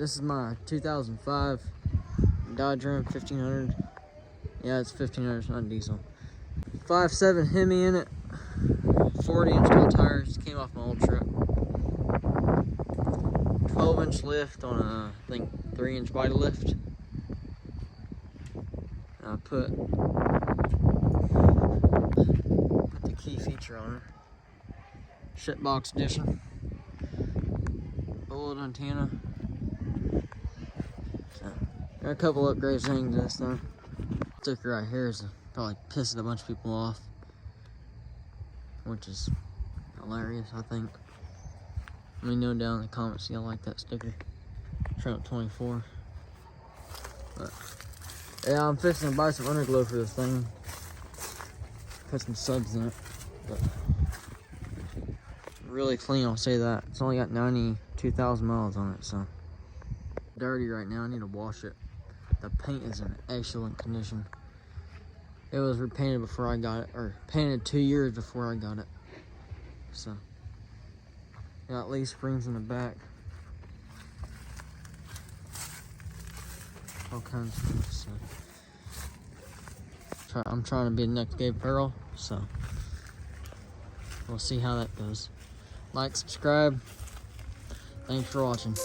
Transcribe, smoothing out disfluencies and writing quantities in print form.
This is my 2005 Dodge Ram 1500. Yeah, it's 1500, it's not diesel. 5.7 Hemi in it, 40-inch tall tires, came off my old truck. 12-inch lift on a, I think, 3-inch body lift. And I put the key feature on her. Shitbox edition. Bullet antenna. So, got a couple upgrades things to this thing. Sticker right here is probably pissing a bunch of people off, which is hilarious, I think. Let me know down in the comments if y'all like that sticker. Trump 24. But yeah, I'm fixing to buy some underglow for this thing. Put some subs in it. But really clean, I'll say that. It's only got 92,000 miles on it, so dirty right now. I need to wash it. The paint is in excellent condition. It was repainted before I got it, or painted 2 years before I got it. So got leaf springs in the back. All kinds of stuff. So I'm trying to be the next Gabe Pearl, so we'll see how that goes. Like, subscribe. Thanks for watching.